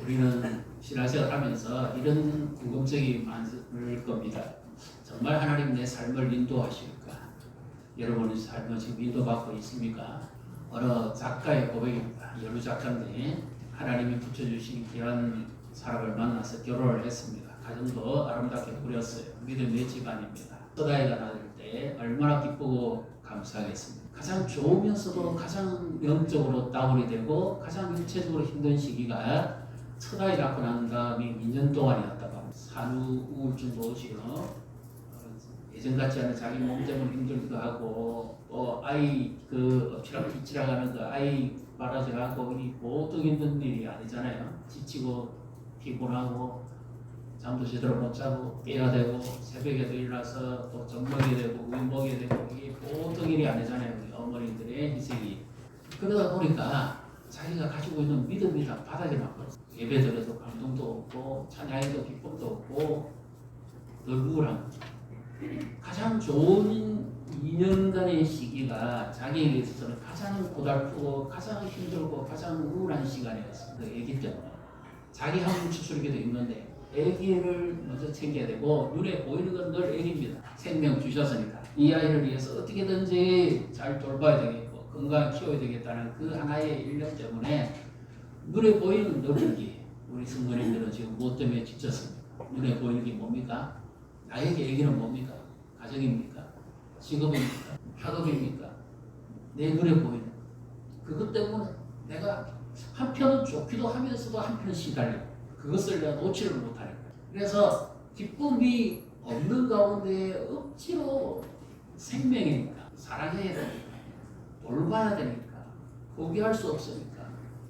우리는 신앙생활 하면서 이런 궁금증이 많을 겁니다. 정말 하나님 내 삶을 인도하실까? 여러분의 삶은 지금 인도받고 있습니까? 어느 작가의 고백입니다. 여러 작가인데 하나님이 붙여주신 귀한 사람을 만나서 결혼을 했습니다. 가정도 아름답게 꾸렸어요. 믿음의 집안입니다. 첫 아이가 낳을 때 얼마나 기쁘고 감사하겠습니까? 가장 좋으면서도 가장 영적으로 다운이 되고 가장 육체적으로 힘든 시기가 첫 아이 낳고 난 다음에 2년 동안이었다고 합니다. 산후 우울증도 오시고 예전 같지 않은 자기 몸 때문에 힘들기도 하고 또 아이 그 엎치락 뒤치락 하는 그 아이 말아져가고 이 모두 힘든 일이 아니잖아요. 지치고 피곤하고 잠도 제대로 못 자고 깨야 되고 새벽에도 일어나서 또 젖 먹여야 되고 우유 먹여야 되고 이게 보통 일이 아니잖아요. 우리 어머니들의 희생이. 그러다 보니까 자기가 가지고 있는 믿음이 다 바닥에 나버렸어요. 예배 드려도 감동도 없고 찬양에도 기쁨도 없고 늘 우울한 거죠. 가장 좋은 2년간의 시기가 자기에게 있어서는 가장 고달프고 가장 힘들고 가장 우울한 시간이었어요. 그 애기 때문에. 자기 한 추스르기도 있는데 애기를 먼저 챙겨야 되고 눈에 보이는 건 늘 애기입니다. 생명 주셨으니까 이 아이를 위해서 어떻게든지 잘 돌봐야 되겠고 건강히 키워야 되겠다는 그 하나의 일념 때문에 눈에 보이는 늘 애기. 우리 성도님들은 지금 무엇 때문에 지쳤습니까? 눈에 보이는 게 뭡니까? 나에게 애기는 뭡니까? 가정입니까? 직업입니까? 학업입니까? 내 눈에 보이는 그것 때문에 내가 한편은 좋기도 하면서도 한편은 시달려. 그것을 내가 놓지를 못하는 거야. 그래서 기쁨이 없는 가운데 억지로 생명이니까 사랑해야 되니까 돌봐야 되니까 포기할 수 없으니까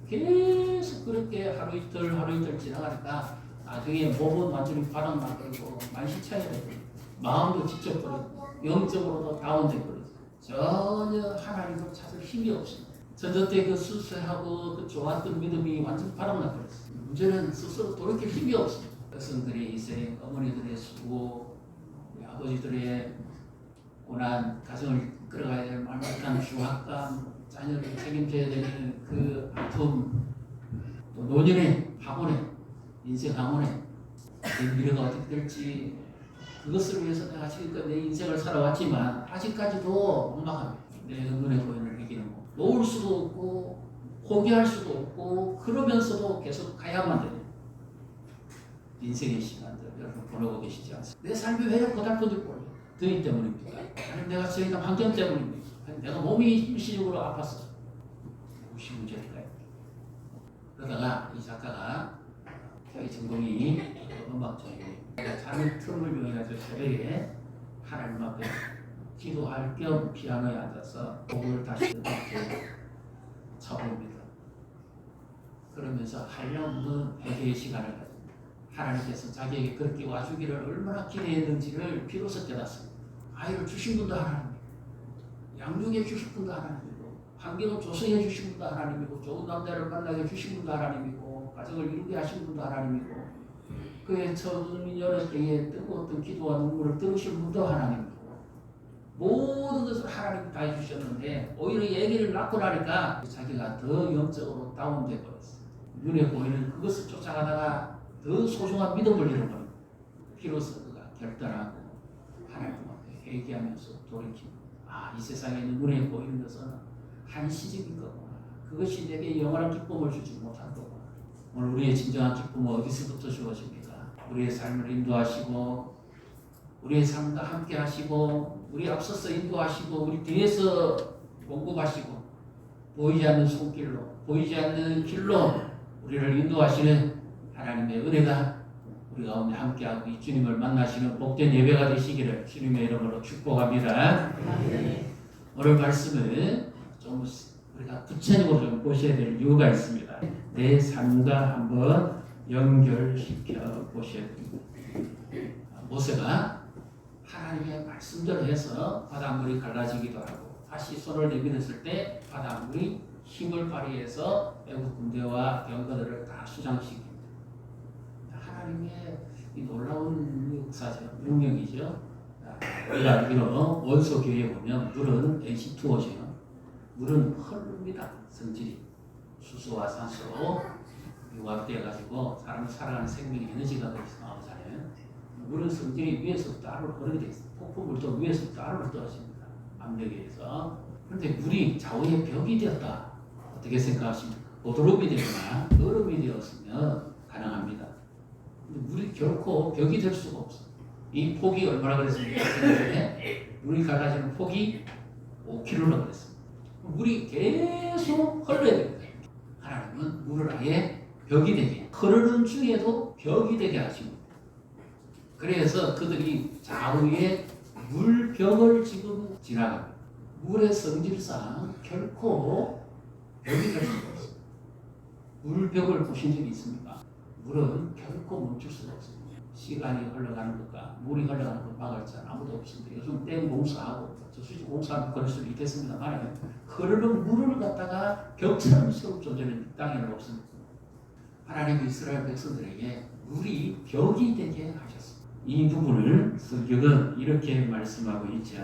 계속 그렇게 하루 이틀 지나가니까 나중에 몸은 완전히 바닥나버리고 만시차게 되고 마음도 지쳐버리고 영적으로도 다운돼버리고 전혀 하나님을 찾을 힘이 없습니다. 전전 때 그 수술하고 그 좋았던 믿음이 완전 바닥나버렸어요. 문제는 스스로 돌이킬 힘이 없습니다. 백성들의 희생, 어머니들의 수고, 우리 아버지들의 고난, 가정을 이끌어가야 될 말못한 중압감, 자녀를 책임져야 되는 그 아픔, 또 노년의 방언에 인생 항원에 내 미래가 어떻게 될지 그것을 위해서 내가 지금까지 내 인생을 살아왔지만 아직까지도 막막합니다. 내 눈에 보이는 얘기는 뭐 놓을 수도 없고 포기할 수도 없고 그러면서도 계속 가야만 되는 인생의 시간들 여러분 보내고 계시지 않습니까? 내 삶이 왜 고달픈지 모르겠어요. 드니 때문입니까? 아니면 내가 처한 환경 때문입니까? 아니면 내가 몸이 일시적으로 아팠어. 무엇이 문제일까요? 그러다가 이 작가가 자기 전공이 음악적이에요. 자는 틈을 이용해서 새벽에 하나님 앞에 기도할 겸 피아노에 앉아서 곡을 다시 음악적으로 쳐봅니다. 그러면서 한량없는 회개의 시간을 가집니다. 하나님께서 자기에게 그렇게 와주기를 얼마나 기대했는지를 비로소 깨닫습니다. 아이를 주신 분도 하나님이고 양육해 주신 분도 하나님이고 환경을 조성해 주신 분도 하나님이고 좋은 남자를 만나게 주신 분도 하나님이고 가정을 이루게 하신 분도 하나님이고 그의 청년의 때에 뜨거웠던 기도와 눈물을 들으신 분도 하나님이고 모든 것을 하나님이 다 해주셨는데 오히려 얘기를 낳고 나니까 자기가 더 영적으로 다운돼 버렸어요. 눈에 보이는 그것을 쫓아가다가 더 소중한 믿음을 잃어버립니다. 비로소 그가 결단하고 하나님 앞에 회개하면서 돌이킵니다. 이 세상에 있는 눈에 보이는 것은 한시적인 거구나. 그것이 내게 영원한 기쁨을 주지 못한 거구나. 오늘 우리의 진정한 기쁨은 어디서부터 주어집니까? 우리의 삶을 인도하시고 우리의 삶과 함께 하시고 우리 앞서서 인도하시고 우리 뒤에서 공급하시고 보이지 않는 손길로 보이지 않는 길로 우리를 인도하시는 하나님의 은혜가 우리 가운데 함께하고 이 주님을 만나시는 복된 예배가 되시기를 주님의 이름으로 축복합니다. 오늘 말씀을 좀 우리가 구체적으로 좀 보셔야 될 이유가 있습니다. 내 삶과 한번 연결시켜 보셔야 됩니다. 모세가 하나님의 말씀대로 해서 바닷물이 갈라지기도 하고 다시 손을 내밀었을 때 바닷물이 힘을 발휘해서 애국 군대와 병거들을 다 수장시킵니다. 하나님의 이 놀라운 역사죠. 능력이죠. 우리가 알기로 원소교회에 보면 물은 H2O죠. 물은 흐릅니다. 성질이 수소와 산소로 융합되어가지고 사람이 살아가는 생명의 에너지가 나오잖아요. 물은 성질이 위에서부터 아래로 흐르게 돼 있어요. 폭포물도 위에서부터 아래로 떨어집니다. 압력에 의해서. 그런데 물이 좌우의 벽이 되었다. 어떻게 생각하십니까? 보드름이 되거나 얼음이 되었으면 가능합니다. 근데 물이 결코 벽이 될 수가 없어요. 이 폭이 얼마나 그랬습니까? 물이 갈라지는 폭이 5km라고 그랬습니다. 물이 계속 흘러야 됩니다. 하나님은 물을 아예 벽이 되게, 흐르는 중에도 벽이 되게 하십니다. 그래서 그들이 좌우에 물벽을 지금 지나갑니다. 물의 성질상 결코 벽이 될 수가 없습니다. 물벽을 보신 적이 있습니까? 물은 결코 멈출 수가 없습니다. 시간이 흘러가는 것과 물이 흘러가는 것 막을 자는 아무도 없습니다. 요즘 댐 공사하고 저수지 공사하면 그럴 수도 있겠습니다만 흐르는 물을 갖다가 벽처럼 세울 존재는 땅에는 없습니다. 하나님이 이스라엘 백성들에게 물이 벽이 되게 하셨습니다. 이 부분을 성경은 이렇게 말씀하고 있죠.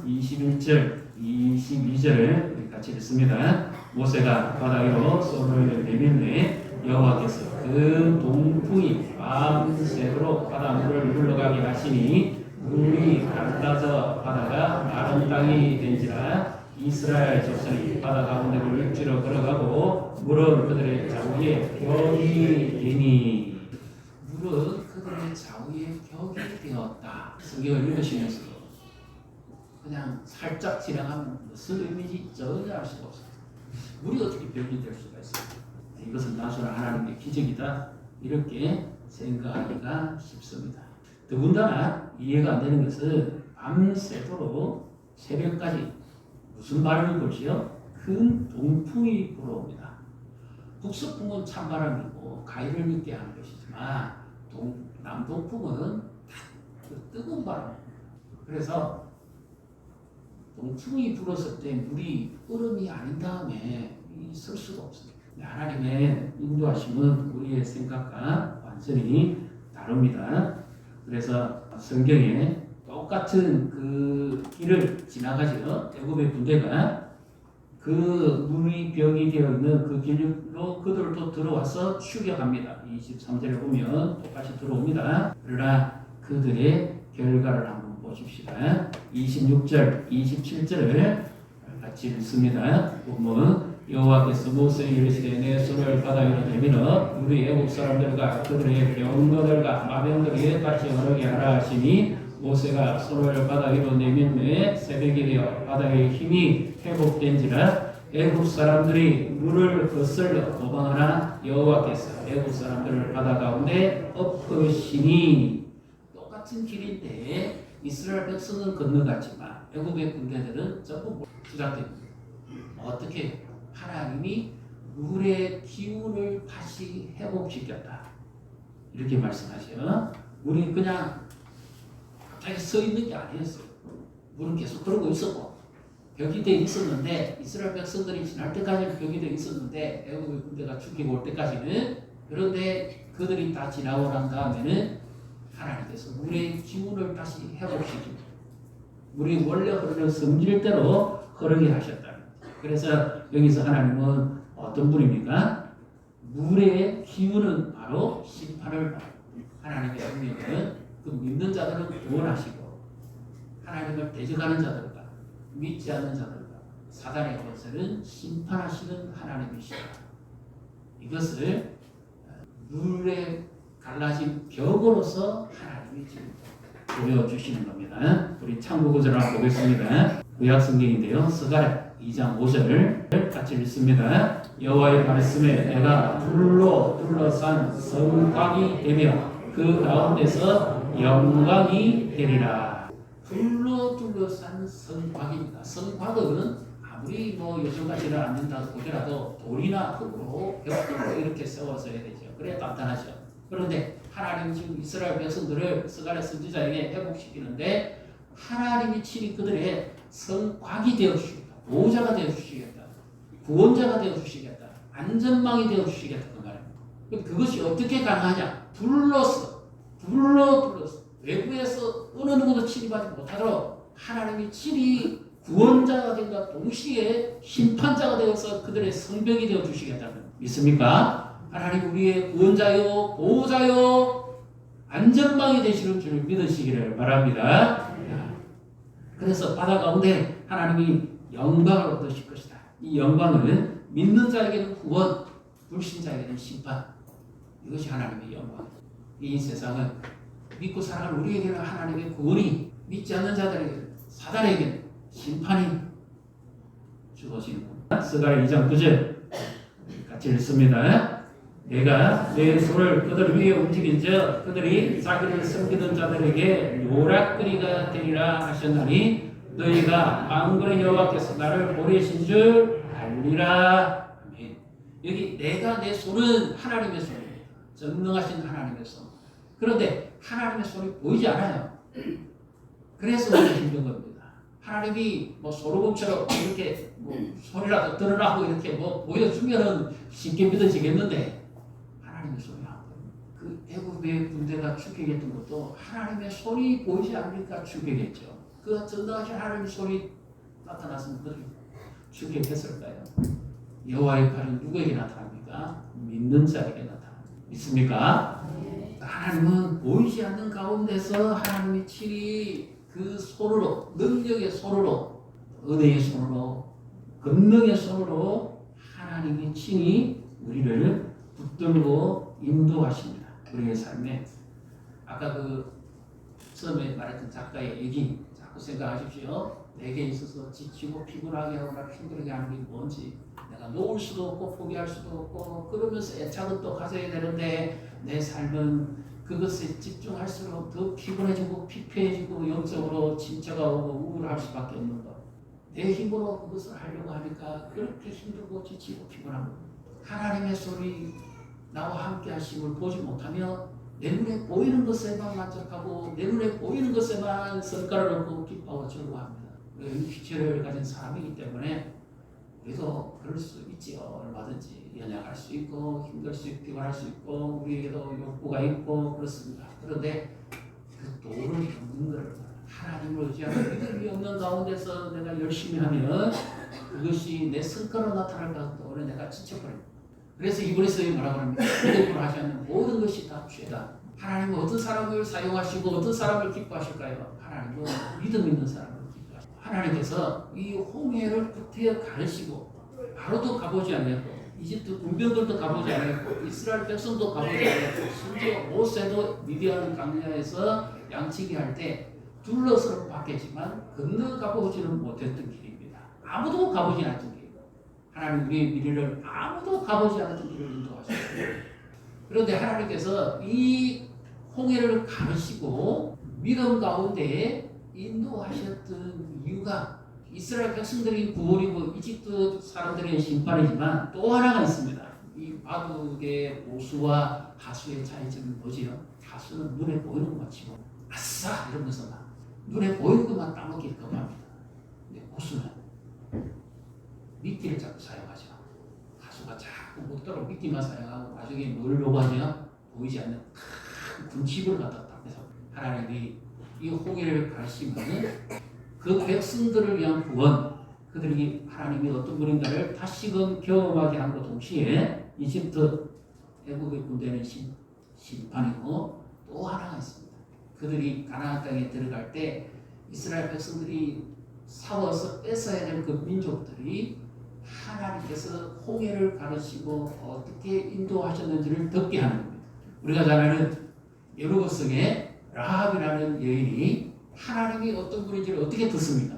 21절, 22절을 같이 읽습니다. 모세가 바다 위로 손을 내밀매 여호와께서 그 동풍이 밤새도록 바다 물을 흘러가게 하시니 물이 갈라져 바다가 마른 땅이 된지라. 이스라엘 족속이 바다 가운데를 육지로 걸어가고 물은 그들의 좌우에 벽이 되니. 물은 그들의 좌우에 벽이 되었다. 성경을 읽으시면서 그냥 살짝 지나가면 무슨 의미인지 전혀 알 수가 없어요. 물이 어떻게 벽이 될 수가 있어요? 이것은 단순한 하나님의 기적이다. 이렇게 생각하기가 쉽습니다. 더군다나 이해가 안 되는 것은 밤새도록 새벽까지 무슨 바람이 불지요? 큰 동풍이 불어옵니다. 북서풍은 찬바람이고 가위를 믿게 하는 것이지만 남동풍은 그 뜨거운 바람입니다. 그래서 동풍이 불었을 때 물이 얼음이 아닌 다음에 설 수가 없습니다. 하나님의 인도하심은 우리의 생각과 완전히 다릅니다. 그래서 성경에 똑같은 그 길을 지나가죠. 애굽의 군대가 그 물이 벽이 되어 있는 그 길로 그들도 들어와서 추격합니다. 23절에 보면 똑같이 들어옵니다. 그러나 그들의 결과를 한번 보십시다. 26절, 27절을 같이 읽습니다. 보면 여호와께서 모세에게 이르시되 내 손을 바다 위로 내밀어 우리 애국 사람들과 그들의 병거들과 마병들이 같이 흐르게 하라 하시니 모세가 손을 바다 위로 내밀매 새벽이 되어 바다의 힘이 회복된지라. 애국 사람들이 물을 거슬러 도망하나 여호와께서 애국 사람들을 바다 가운데 엎으시니. 똑같은 길인데 이스라엘 백성은 건너갔지만 애국의 군대들은 전부 투잡됩니다. 어떻게 하나님이 물의 기운을 다시 회복시켰다. 이렇게 말씀하셔요. 물이 그냥 갑자기 서 있는 게 아니었어요. 물은 계속 그러고 있었고 벽이 돼 있었는데 이스라엘 백성들이 지날 때까지는 벽이 돼 있었는데 애국의 군대가 죽이고 올 때까지는. 그런데 그들이 다 지나고 난 다음에는 하나님께서 물의 기운을 다시 회복시키고 물이 원래 흐르는 성질대로 흐르게 하셨다. 그래서 여기서 하나님은 어떤 분입니까? 물의 기운은 바로 심판을 받고 하나님의 능력은 그 믿는 자들은 구원하시고 하나님을 대적하는 자들과 믿지 않는 자들과 사단의 것들은 심판하시는 하나님이시다. 이것을 물에 갈라진 벽으로서 하나님이 지금 보여주시는 겁니다. 우리 참고구절을 한번 보겠습니다. 구약성경인데요. 스가랴 2장 5절을 같이 읽습니다. 여호와의 말씀에 내가 불로 둘러싼 성곽이 되며 그 가운데서 영광이 되리라. 불로 둘러싼 성곽입니다. 성곽은 아무리 요즘같이는 안 된다고 보더라도 돌이나 흙으로 벽돌로 이렇게 세워서야 되죠. 그래야 단단하죠. 그런데 하나님 지금 이스라엘 백성들을 스가랴 선지자에게 회복시키는데 하나님이 친히 그들의 성곽이 되어주시겠다. 보호자가 되어주시겠다. 구원자가 되어주시겠다. 안전망이 되어주시겠다. 그 말입니다. 그것이 어떻게 가능하냐? 둘러서 외부에서 어느 누구도 침입하지 못하도록 하나님이 친히 구원자가 된다 동시에 심판자가 되어서 그들의 성벽이 되어주시겠다는 믿습니까? 하나님 우리의 구원자요 보호자요 안전망이 되시는 줄을 믿으시기를 바랍니다. 그래서 바다 가운데 하나님이 영광을 얻으실 것이다. 이 영광은 믿는 자에게는 구원, 불신자에게는 심판. 이것이 하나님의 영광입니다. 이 세상은 믿고 살아가는 우리에게는 하나님의 구원이, 믿지 않는 자들에게 사단에게 심판이 주어지는 겁니다. 스가랴 2장 9절 같이 읽습니다. 내가 내 손을 그들 위에 움직인즉 그들이 자기를 섬기는 자들에게 요락거리가 되리라 하셨나니 너희가 만군의 여호와께서 나를 보내신 줄 알리라. 아멘. 여기 내가 내 손은 하나님의 손입니다. 전능하신 하나님의 손. 그런데 하나님의 손이 보이지 않아요. 그래서 우리가 힘든 겁니다. 하나님이 뭐 소로금처럼 이렇게 뭐 손이라도 드러나고 이렇게 뭐 보여주면은 쉽게 믿어지겠는데 하나님의 손이 안 보입니다. 그 애굽의 군대가 출격했던 것도 하나님의 손이 보이지 않으니까 출격했죠. 그 전능하신 하나님의 손이 나타났으면 그들이 출격했을까요? 여호와의 팔은 누구에게 나타납니까? 믿는 자에게 나타납니다. 믿습니까? 하나님은 보이지 않는 가운데서 하나님이 친히 그 손으로, 능력의 손으로, 은혜의 손으로, 권능의 손으로 하나님이 친히 우리를 붙들고 인도하십니다. 우리의 삶에. 아까 그 처음에 말했던 작가의 얘기 자꾸 생각하십시오. 내게 있어서 지치고 피곤하게 하고 나 힘들게 하는 게 뭔지, 내가 놓을 수도 없고 포기할 수도 없고 그러면서 애착은 또 가져야 되는데 내 삶은 그것에 집중할수록 더 피곤해지고 피폐해지고 영적으로 진짜가 오고 우울할 수밖에 없는 것. 내 힘으로 그것을 하려고 하니까 그렇게 힘들고 지치고 피곤한 것. 하나님의 손이 나와 함께 하심을 보지 못하며 내 눈에 보이는 것에만 만족하고 내 눈에 보이는 것에만 성과를 얻고 기뻐하고 즐거워합니다. 육체를 가진 사람이기 때문에 우리도 그럴 수 있지요. 얼마든지 연약할 수 있고 힘들 수 있고 피곤할 수 있고 우리에게도 욕구가 있고 그렇습니다. 그런데 그 도를 겪는 걸 하나님을 의지하는 믿음이 없는 가운데서 내가 열심히 하면 그것이 내 성과로 나타날 가운데 내가 지쳐버립니다. 그래서 이번에서 뭐라고 합니까? 믿음으로 하지 않는 모든 것이 다 죄다. 하나님은 어떤 사람을 사용하시고 어떤 사람을 기뻐하실까요? 하나님은 믿음 있는 사람을 기뻐하십니다. 하나님께서 이 홍해를 구태여 가르시고 바로도 가보지 않았고 이집트 군병들도 가보지 않았고 이스라엘 백성도 가보지 않았고 심지어 모세도 미디안 강야에서 양치기 할 때 둘러서는 봤겠지만 건너가보지는 못했던 길입니다. 아무도 가보지 않았던 길. 하나님 우리의 미래를 아무도 가보지 않았던 길을 인도하셨습니다. 그런데 하나님께서 이 홍해를 가르시고 믿음 가운데 인도하셨던 이유가 이스라엘 백성들이 구원이고 이집트 사람들의 심판이지만 또 하나가 있습니다. 이 바둑의 모수와 하수의 차이점은 뭐지요? 하수는 눈에 보이는 것만 치고 아싸 이러면서 막 눈에 보이는 것만 따먹기 겁합니다. 근데 모수는 미끼를 자꾸 사용하죠. 하수가 자꾸 먹도록 미끼만 사용하고 나중에 뭘 요구하냐? 보이지 않는 큰 군칩을 갖다 딱 해서 하나님이 이 홍해를 가르치면은 그 백성들을 위한 구원, 그들이 하나님이 어떤 분인가를 다시금 경험하게 함과 동시에 이집트 애국의 군대는 심판이고 또 하나가 있습니다. 그들이 가나안 땅에 들어갈 때 이스라엘 백성들이 싸워서 뺏어야 될 그 민족들이 하나님께서 홍해를 가르치고 어떻게 인도하셨는지를 듣게 하는 겁니다. 우리가 잘 아는 여루고성의 라합이라는 여인이 하나님이 어떤 분인지를 어떻게 듣습니까?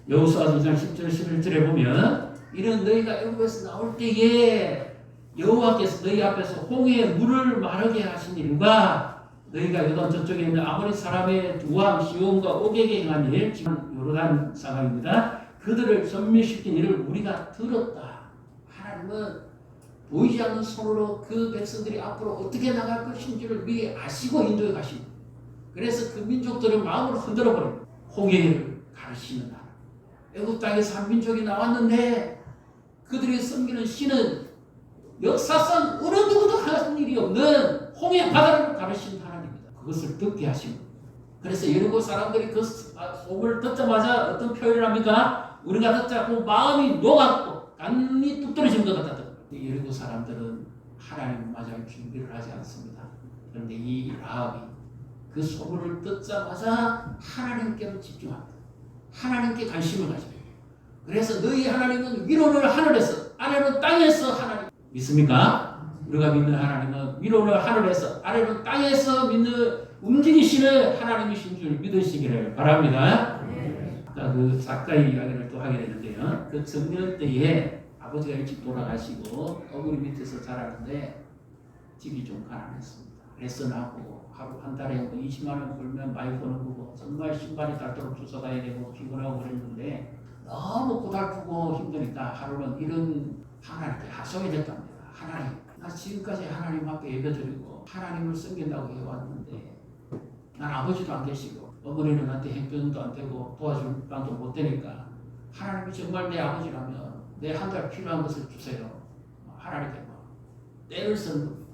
여호수아 2장 10절 11절에 보면 이는 너희가 애굽에서 나올 때에 여호와께서 너희 앞에서 홍해에 물을 마르게 하신 일과 너희가 요단 저쪽에 있는 아모리 사람의 두 왕 시온과 옥에게 행한 일, 지금 요르단 상황입니다. 그들을 전멸시킨 일을 우리가 들었다. 하나님은 보이지 않는 손으로 그 백성들이 앞으로 어떻게 나갈 것인지를 미리 아시고 인도해 가십니다. 그래서 그 민족들은 마음을 흔들어 버립니다. 홍해를 가르치는 나라. 애굽 땅에서 한 민족이 나왔는데 그들이 섬기는 신은 역사상 어느 누구도 한 일이 없는 홍해 바다를 가르치는 하나님입니다. 그것을 듣게 하십니다. 그래서 여리고 사람들이 그 소문을 듣자마자 어떤 표현을 합니까? 우리가 듣자 그 마음이 녹았고 간이 뚝 떨어진 것 같다. 여리고 사람들은 하나님을 맞이할 준비를 하지 않습니다. 그런데 이 라합이 그 소문을 듣자마자 하나님께로 집중합니다. 하나님께 관심을 가집니다. 그래서 너희 하나님은 위로는 하늘에서 아래는 땅에서 하나님 믿습니까? 우리가 믿는 하나님은 위로는 하늘에서 아래는 땅에서 믿는 움직이시는 하나님이신 줄 믿으시기를 바랍니다. 자, 그 작가의 이야기를 또 하게 되는데요. 그 청년 때에 아버지가 일찍 돌아가시고 어머니 밑에서 자라는데 집이 좀 가난했습니다. 레슨하고 하루 한 달에 뭐 20만 원 벌면 많이 버는 거고 정말 신발이 닳도록 주워가야 되고 피곤하고 그랬는데 너무 고달프고 힘드니까 하루는 이런 하나님께 하소연이 됐답니다. 하나님, 나 지금까지 하나님 앞에 예배드리고 하나님을 섬긴다고 해왔는데 난 아버지도 안 계시고 어머니는 나한테 행편도 안 되고 도와줄 방도 못 되니까 하나님이 정말 내 아버지라면 내 한 달 필요한 것을 주세요. 하나님께 때를 쓴 겁니다.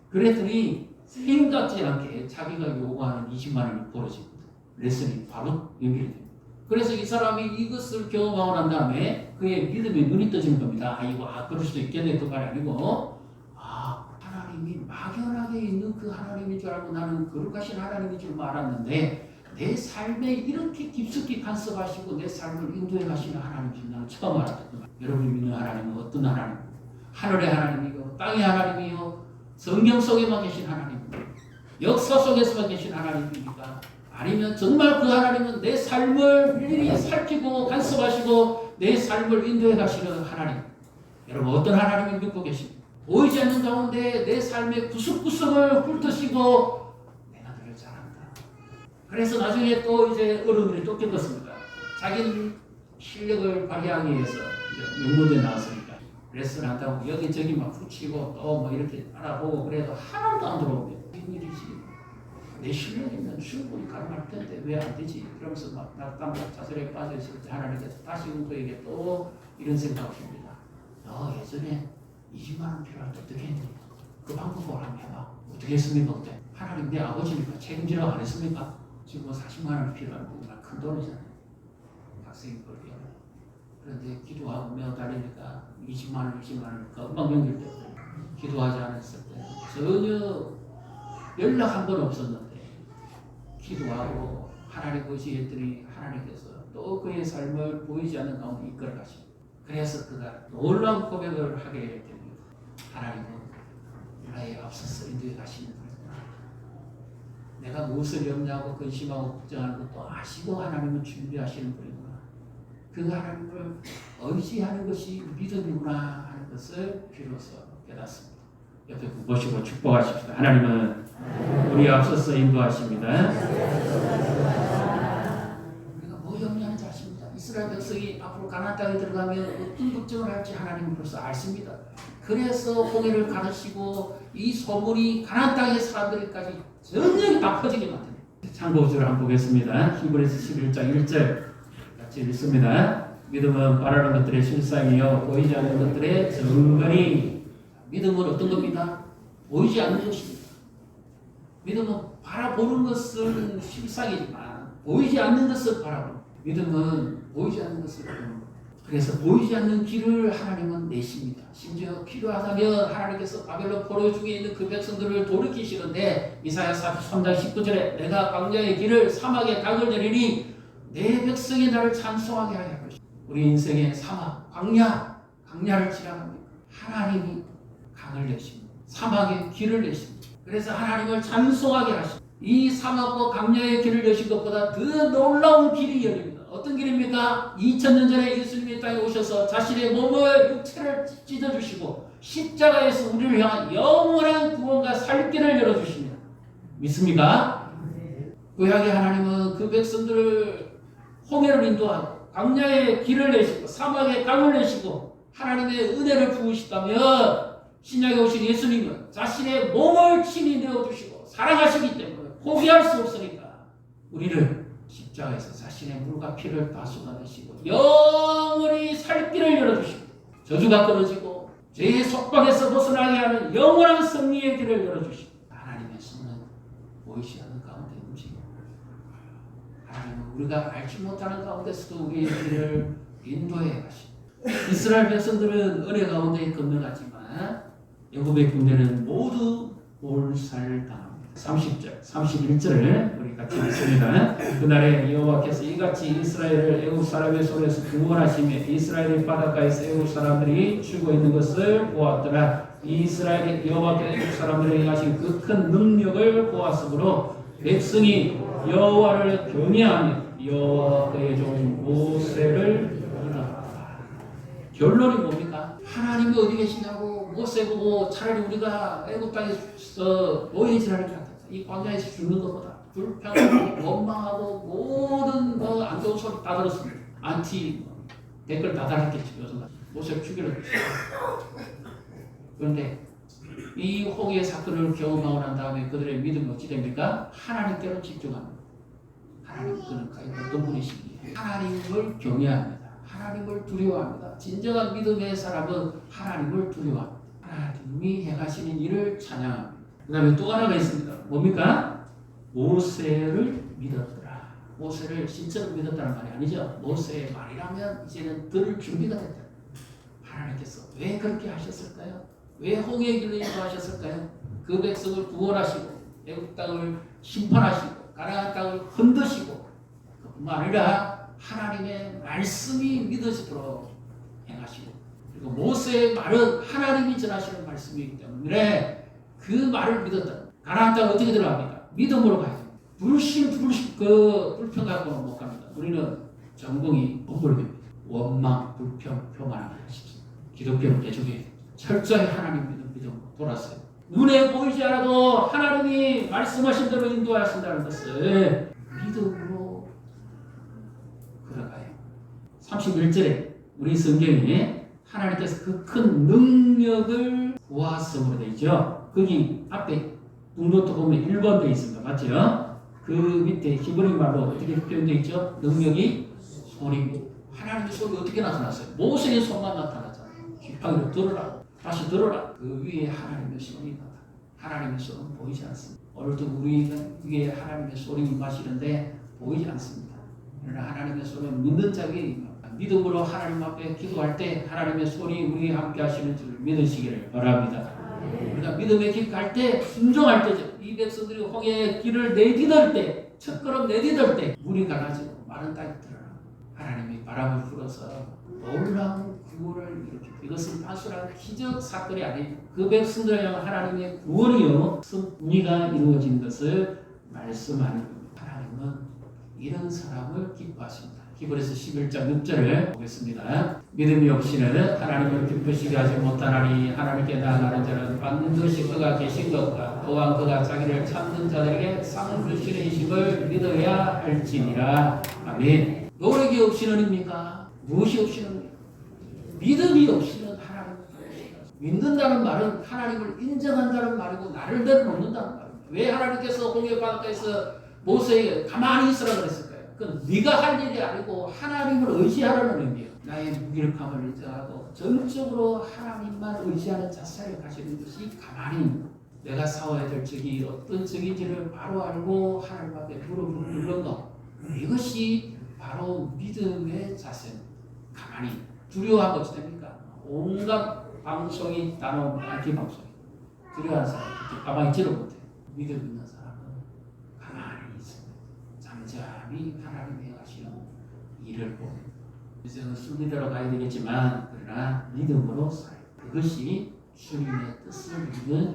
그랬더니 생각지 않게 자기가 요구하는 20만 원이 벌어집니다. 레슨이 바로 연결이 됩니다. 그래서 이 사람이 이것을 경험하고 난 다음에 그의 믿음의 눈이 떠지는 겁니다. 그럴 수도 있겠네. 그 말이 아니고 하나님이 막연하게 있는 그 하나님인 줄 알고 나는 거룩하신 하나님인 줄 알았는데 내 삶에 이렇게 깊숙이 간섭하시고 내 삶을 인도해 가시는 하나님인 나는 처음 알았거든요. 여러분이 믿는 하나님은 어떤 하나님? 하늘의 하나님이요, 땅의 하나님이요, 성경 속에만 계신 하나님입니까? 역사 속에서만 계신 하나님입니까? 아니면 정말 그 하나님은 내 삶을 일일이 살피고 간섭하시고 내 삶을 인도해 가시는 하나님. 여러분 어떤 하나님을 믿고 계십니까? 보이지 않는 가운데 내 삶의 구석구석을 훑으시고 내가 너를 잘한다. 그래서 나중에 또 이제 어른들이 또 겪었습니다. 자기는 실력을 발휘하기 위해서 연구대에 나왔으니까 레슨 한다고 여기저기 막 붙이고 또 뭐 이렇게 알아보고 그래도 하나도 안 들어오면 웬일이지? 내 실력이면 충분히 가능할 텐데 왜 안 되지? 그러면서 막 낙담과 자살에 빠져 있을 때 하나님께서 다시 그에게 또 이런 생각을 줍니다. 너 예전에 20만 원 필요할 때 어떻게 했니? 그 방법을 한번 해봐. 어떻게 했습니까? 그때? 하나님 내 아버지니까 책임지라고 안 했습니까? 지금 40만 원 필요한 거구나. 큰 돈이잖아요. 학생이 벌기에. 그런데 기도하고 매어다니니까 20만 원, 20만 원 금방 연결되고 기도하지 않았을 때 전혀 연락 한 번 없었는데 기도하고 하나님 의지했더니 하나님께서 또 그의 삶을 보이지 않는 가운데 이끌어 가십니다. 그래서 그가 놀라운 고백을 하게 됩니다. 하나님은 나의 앞서서 인도해 가시는 분이구나. 내가 무엇을 염려하고 근심하고 걱정하는 것도 아시고 하나님은 준비하시는 분이구나. 그 하나님을 의지하는 것이 믿음이구나 하는 것을 비로소 깨닫습니다. 옆에 보시고 축복하십시다. 하나님은 우리 앞서서 인도하십니다. 우리가 뭐 염려하는지 아십니다. 이스라엘 백성이 앞으로 가나안 땅에 들어가면 어떤 걱정을 할지 하나님은 벌써 아십니다. 그래서 홍해를 가르치고 이 소문이 가나안 땅의 사람들까지 전역이 다 퍼지게 만듭니다. 참고주를 한번 보겠습니다. 히브리서 11장 1절 같이 읽습니다. 믿음은 바라는 것들의 실상이요 보이지 않는 것들의 증거니. 믿음은 어떤 겁니다? 보이지 않는 것입니다. 믿음은 바라보는 것은 실상이지만 보이지 않는 것을 바라보는 믿음은 보이지 않는 것을 보는 것. 그래서 보이지 않는 길을 하나님은 내십니다. 심지어 필요하다면 하나님께서 바벨론 포로 중에 있는 그 백성들을 돌이키시는데 이사야 43장 19절에 내가 광야의 길을 사막에 강을 내리니 내 백성이 나를 찬송하게 하게 할 것이다. 우리 인생의 사막, 광야를 지나갑니다. 하나님이 강을 내십니다. 사막의 길을 내십니다. 그래서 하나님을 찬송하게 하십니다. 이 사막과 광야의 길을 여신 것보다 더 놀라운 길이 열립니다. 어떤 길입니까? 2000년 전에 예수님이 땅에 오셔서 자신의 몸을 육체를 찢어주시고 십자가에서 우리를 향한 영원한 구원과 살 길을 열어주십니다. 믿습니까? 구약의 하나님은 그 백성들을 홍해를 인도하고 광야의 길을 내시고 사막의 강을 내시고 하나님의 은혜를 부으시다면 신약에 오신 예수님은 자신의 몸을 친히 내어주시고 사랑하시기 때문에 포기할 수 없으니까 우리를 십자가에서 자신의 물과 피를 다 쏟아내시고 영원히 살 길을 열어주시고 저주가 끊어지고 죄의 속박에서 벗어나게 하는 영원한 승리의 길을 열어주시고 하나님의 손은 보이지 않는 가운데 움직입니다. 하나님은 우리가 알지 못하는 가운데서도 우리의 길을 인도해 가십니다. 이스라엘 백성들은 은혜 가운데 건너갔지만 애굽의 군대는 모두 몰살당합니다. 30절, 31절을 우리 같이 읽습니다. 그날에 여호와께서 이같이 이스라엘을 애굽 사람의 손에서 구원하시며 이스라엘의 바닷가에서 애굽 사람들이 죽어 있는 것을 보았더라. 이스라엘이 여호와께서 애굽 사람들에게 하신 그 큰 능력을 보았으므로 백성이 여호와를 경외하며 여호와 그의 종 모세를 믿었다. 결론이 뭡니까? 하나님이 어디 계시냐고 모세 보고 차라리 우리가 애굽 땅에서 노예질하니까 이 광야에서 죽는 것보다 불평하고 원망하고 모든 안 좋은 소리 다 들었습니다. 안티 댓글 다 달았겠죠. 요즘 모세를 죽이려 했어요. 그런데 이 홍해 사건을 경험하고 난 다음에 그들의 믿음이 어찌 됩니까? 하나님께로 집중합니다. 하나님 그는 어떤 분이십니까? 하나님을 경외합니다. 하나님을 두려워합니다. 진정한 믿음의 사람은 하나님을 두려워합니다. 하나님이 행하시는 일을 찬양합니다. 그 다음에 또 하나가 있습니다. 뭡니까? 모세를 믿었더라. 모세를 진짜로 믿었다는 말이 아니죠. 모세의 말이라면 이제는 들을 준비가 됐다. 하나님께서 왜 그렇게 하셨을까요? 왜 홍해의 길로 인도하셨을까요? 그 백성을 구원하시고 애굽 땅을 심판하시고 가나안 땅을 흔드시고 그뿐만 아니라 하나님의 말씀이 믿어지도록 행하시고 그리고 모세의 말은 하나님이 전하시는 말씀이기 때문에 그 말을 믿었다. 가나안 땅 어떻게 들어갑니까? 믿음으로 가야죠. 불평 갖고는 못 갑니다. 우리는 전공이 본불교입니다. 원망, 불평, 교만하는 것이죠. 기독교는 대중에 철저히 하나님 믿음으로 돌았어요. 눈에 보이지 않아도 하나님이 말씀하신 대로 인도하신다는 것을 믿음으로 걸어가요. 31절에 우리 성경에 하나님께서 그 큰 능력을 보았음으로 되어 있죠. 거기 앞에 눈노트 보면 1번 되어 있습니다. 맞죠? 그 밑에 히브리 말로 어떻게 표현되어 있죠? 능력이 손입니다. 하나님의 손이 어떻게 나타났어요? 모세의 손만 나타났잖아요. 지팡이로 들어라. 다시 들어라. 그 위에 하나님의 손이 나타나. 하나님의 손은 보이지 않습니다. 오늘도 우리는 위에 하나님의 손이 임하시는데 보이지 않습니다. 그러나 하나님의 손은 믿는 자에게 믿음으로 하나님 앞에 기도할 때 하나님의 손이 우리와 함께 하시는 줄 믿으시기를 바랍니다. 우리가 믿음의 길 갈 때 순종할 때죠. 이 백성들이 홍해의 길을 내디딜 때, 첫 걸음 내디딜 때 물이 갈라지고 마른 땅이 드러나 하나님이 바람을 불어서 놀라운 구원을 일으킵니다. 이것은 단순한 기적 사건이 아닙니다. 그 백성들을 향한 하나님의 구원이요 승리가 이루어진 것을 말씀하는 겁니다. 하나님은 이런 사람을 기뻐하십니다. 히브리서 11장 6절을 보겠습니다. 믿음이 없이는 하나님을 기쁘시게 하지 못하나니 하나님께 나아가는 자는 반드시 그가 계신 것과 또한 그가 자기를 찾는 자들에게 상 주시는 이심을 믿어야 할지니라. 아멘. 노력이 없이는입니까? 무엇이 없이는입니까? 믿음이 없이는 하나님을 믿는다는 말은 하나님을 인정한다는 말이고 나를 내려놓는다는 말입니다. 왜 하나님께서 홍해 바닷가에서 모세에게 가만히 있으라 그랬을까요? 그건 네가 할 일이 아니고 하나님을 의지하라는 의미예요. 나의 무기력함을 인정하고 전적으로 하나님만 의지하는 자세를 가지는 것이 가만히 내가 싸워야 될 적이 어떤 적인지를 바로 알고 하나님 앞에 무릎을 꿇는 것, 이것이 바로 믿음의 자세입니다. 가만히 두려워하면 어찌 됩니까? 온갖 방송이 따놓은 안티방송이 두려워하는 사람 가만히 있지를 못해요. 믿음 있는 사람은 가만히 있습니다. 잠잠히 하나님이 하시는 일을 봅니다. 이제는 순리대로 가야 되겠지만 그러나 믿음으로 살아요. 그것이 주님의 뜻을 이루는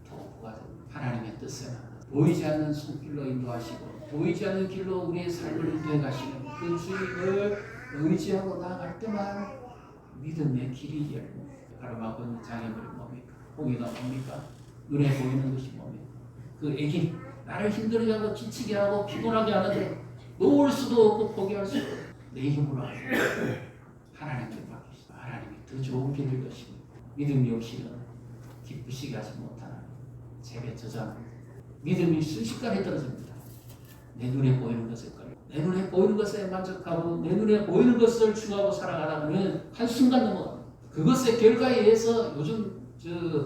도구가 됩니다. 하나님의 뜻에 맞는 보이지 않는 손길로 인도하시고 보이지 않는 길로 우리의 삶을 인도해 가시는 그 주님을 의지하고 나아갈 때만 믿음의 길이 열립니다. 가로막은 장애물이 뭡니까? 홍해가 뭡니까? 눈에 보이는 것이 뭡니까? 그 애기 나를 힘들게 하고 지치게 하고 피곤하게 하는데 놓을 수도 없고 포기할 수도 없고 내 힘으로 하고 하나님께 맡기시다. 하나님이 더 좋은 길을 여십니다. 믿음이 없이는 기쁘시게 하지 못하는 제게 저자입니다. 믿음이 순식간에 떨어집니다. 내 눈에 보이는 것에 걸려. 내 눈에 보이는 것에 만족하고 내 눈에 보이는 것을 추구하고 살아가다 보면 한순간 넘어갑니다. 그것의 결과에 의해서 요즘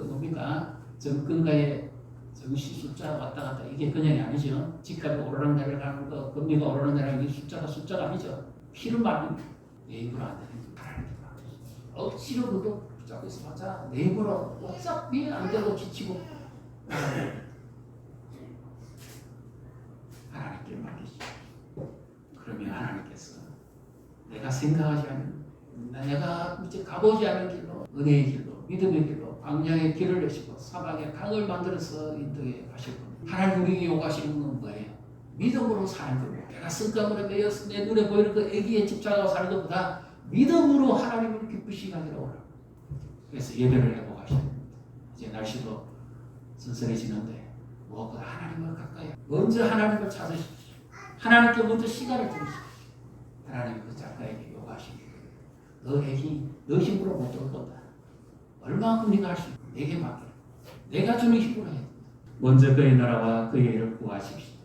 뭡니까? 정권가의 정시 숫자 왔다 갔다 이게 그냥이 아니죠. 집값이 오르락내리락 거, 금리가 오르락내리락 이 숫자가 아니죠. 피를 말립니다. 내 입으로 안 되는 거. 억지로 그거 붙잡고 있어봤자 내 힘으로 어차피 안 되고 지치고 하나님께 맡기시오. 그러면 하나님께서 내가 생각하지 않는, 내가 이제 가보지 않은 길로, 은혜의 길로, 믿음의 길로, 광야의 길을 내시고 사막의 강을 만들어서 인도해 가실 겁니다. 하나님 우리에게 요구하시는 건 뭐예요? 믿음으로 사는 거고, 내가 성감으로 매여서 내 눈에 보이는 그 애기에 집착하고 사는 것보다 믿음으로 하나님을 기쁘시게 하기로 하라. 그래서 예배를 회복하셔야 됩니다. 이제 날씨도 선선해지는데 무엇보다 하나님을 가까이 먼저 하나님을 찾으십시오. 하나님께 먼저 시간을 드리십시오. 하나님이 그 작가에게 요구하십니다. 너 힘으로 못 될 거다. 얼마만큼 네가 할 수 있고 내게 맡겨라. 내가 주는 힘으로 해. 먼저 그의 나라와 그의 일을 구하십시오.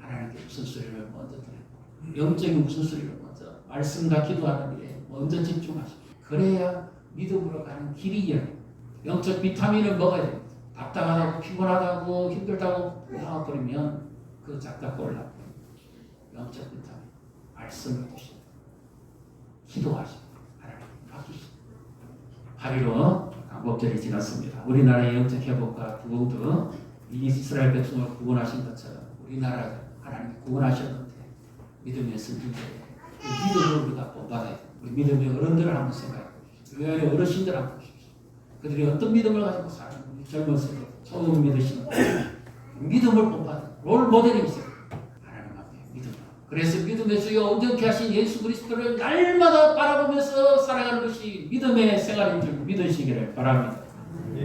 하나님께 우선순위를 먼저 드리고 영적인 우선순위를 먼저 말씀과 기도하는 일에 먼저 집중하십시오. 그래야 믿음으로 가는 길이 열립니다. 영적 비타민을 먹어야 됩니다. 답답하다고 피곤하다고 힘들다고 나와버리면 그 작다 꼴라. 영적 비타민 말씀을 드시고 기도하시고 하나님 맡기시고 8.15 강복절이 지났습니다. 우리나라의 영적 회복과 부흥도 이스라엘 백성을 구원하신 것처럼 우리나라 하나님이 구원하셨는데 믿음의 선진들에 그 믿음을 우리가 본받아야 됩니다. 우리 믿음의 어른들을 한번 생각해 보십시오. 교회의 어르신들 한번 보십시오. 그들이 어떤 믿음을 가지고 사는 젊은 세대 처음 믿으시는 믿음을 본받는 롤 모델이 있어요. 하나님 앞에 믿음으로. 그래서 믿음의 주여 온전케 하신 예수 그리스도를 날마다 바라보면서 살아가는 것이 믿음의 생활인 줄 믿으시기를 바랍니다.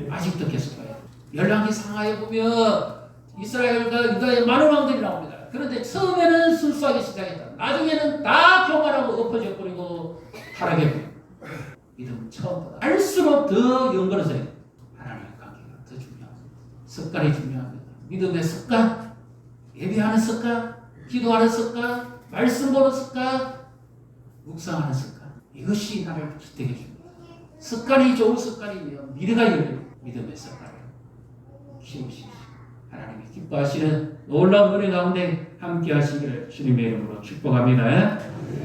아직도 계속해요. 열왕기 상하에 보면 이스라엘과 유다의 많은 왕들이 나옵니다. 그런데 처음에는 순수하게 시작했다. 나중에는 다 교만하고 엎어져 버리고 타락해버려. 믿음은 처음보다 할수록 더 연결해져요. 하나님의 관계가 더 중요합니다. 습관이 중요합니다. 믿음의 습관, 예배하는 습관, 기도하는 습관, 말씀 보는 습관, 묵상하는 습관. 이것이 나를 기대게 줍니다. 습관이 좋은 습관이면 미래가 열립니다. 믿음의 습관을 키우십시오. 하나님이 기뻐하시는 놀라운 은혜 가운데 함께 하시기를 주님의 이름으로 축복합니다.